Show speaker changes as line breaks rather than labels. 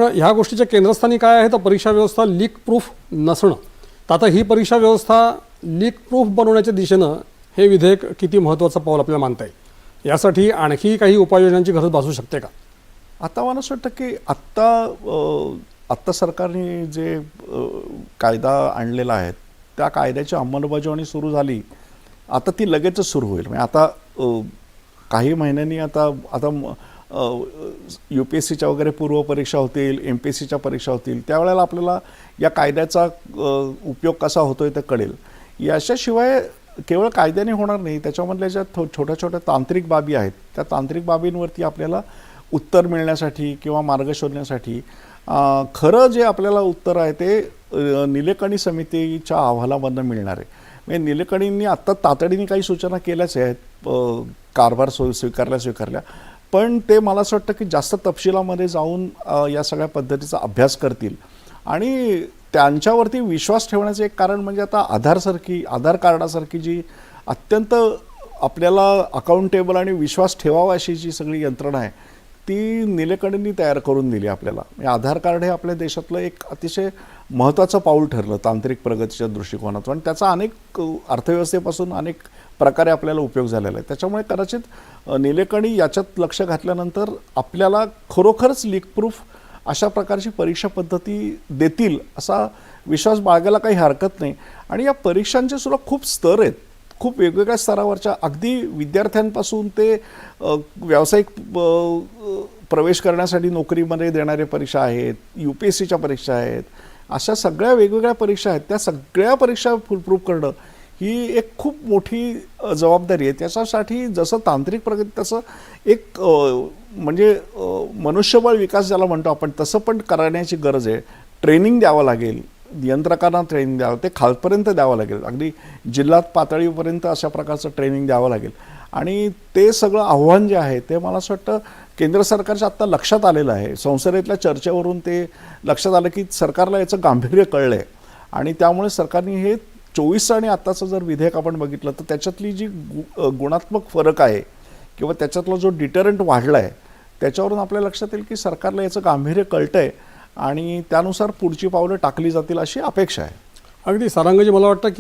ह्या गोष्टीच्या केंद्रस्थानी काय आहे तर परीक्षा व्यवस्था लीक प्रूफ नसणं. तर आता ही परीक्षा व्यवस्था लीक प्रूफ बनवण्याच्या दिशेनं हे विधेयक किती महत्त्वाचं पाऊल आपल्याला मानता येईल, यासाठी आणखी काही उपाययोजनांची गरज भासू शकते का?
आता मला असं वाटतं की आत्ता सरकारने जे कायदा आणलेला आहे त्या कायद्याची अंमलबजावणी सुरू झाली. आता ती लगेचच सुरू होईल. म्हणजे आता काही महिन्यांनी आता UPSCच्या वगैरे पूर्वपरीक्षा होतील, MPSCच्या परीक्षा होतील. त्यावेळेला आपल्याला या कायद्याचा उपयोग कसा होतोय ते कळेल. याच्याशिवाय केवळ कायद्याने होणार नाही, त्याच्यामधल्या ज्या छोट्या छोट्या तांत्रिक बाबी आहेत त्या तांत्रिक बाबींवरती आपल्याला उत्तर मिळण्यासाठी किंवा मार्ग शोधण्यासाठी खरं जे आपल्याला उत्तर आहे ते निलेकणी समितीच्या अहवालामधून मिळणार आहे. म्हणजे निलेकणींनी आत्ता तातडीने काही सूचना केल्याच आहेत, कारभार स्वीकारल्या, पण ते मला असं वाटतं की जास्त तपशिलामध्ये जाऊन या सगळ्या पद्धतीचा अभ्यास करतील. आणि त्यांच्यावरती विश्वास ठेवण्याचं एक कारण म्हणजे आता आधार कार्डासारखी जी अत्यंत आपल्याला अकाउंटेबल आणि विश्वास ठेवावा अशी जी सगळी यंत्रणा आहे ती निलेकणींनी तयार करून दिली आपल्याला. म्हणजे आधार कार्ड हे आपल्या देशातलं एक अतिशय महत्त्वाचं पाऊल ठरलं तांत्रिक प्रगतीच्या दृष्टिकोनातून, आणि त्याचा अनेक अर्थव्यवस्थेपासून अनेक प्रकारे आपल्याला उपयोग झालेला आहे. त्याच्यामुळे कदाचित निलेकणी याच्यात लक्ष घातल्यानंतर आपल्याला खरोखरच लीक प्रूफ अशा प्रकारची परीक्षा पद्धती देतील असा विश्वास बाळगायला काही हरकत नाही. आणि या परीक्षांचे सुद्धा खूप स्तर आहेत, खूप वेगवेगळ्या स्तरावरच्या, अगदी विद्यार्थ्यांपासून ते व्यावसायिक प्रवेश करण्यासाठी नोकरीमध्ये देणारे परीक्षा आहेत, UPSCच्या परीक्षा आहेत, अशा सगळ्या वेगवेगळ्या परीक्षा आहेत. त्या सगळ्या परीक्षा फुलप्रूफ करणं ही एक खूप मोठी जबाबदारी आहे. त्याच्यासाठी जसं तांत्रिक प्रगती तसं एक म्हणजे मनुष्यबळ विकास ज्याला म्हणतो आपण तसं पण करण्याची गरज आहे. ट्रेनिंग द्यावं लागेल, नियंत्रकांना ट्रेनिंग द्यावं, ते खालपर्यंत द्यावं लागेल, अगदी जिल्हा पातळीपर्यंत अशा प्रकारचं ट्रेनिंग द्यावं लागेल. आणि ते सगळं आव्हान जे आहे ते मला असं वाटतं केंद्र सरकारच्या आत्ता लक्षात आलेलं आहे. संसदेतल्या चर्चेवरून ते लक्षात आलं की सरकारला याचं गांभीर्य कळलं आहे. आणि त्यामुळे सरकारने हे 24 आणि आत्ताचं जर विधेयक आपण बघितलं तर त्याच्यातली जी गुणात्मक फरक आहे किंवा त्याच्यातला जो डिटरंट वाढला आहे त्याच्यावरून आपल्या लक्षात येईल की सरकारला याचं गांभीर्य कळतं आहे आणि त्यानुसार पुढची पावलं टाकली जातील अशी अपेक्षा आहे.
अगदी सारंगजी, मला वाटतं की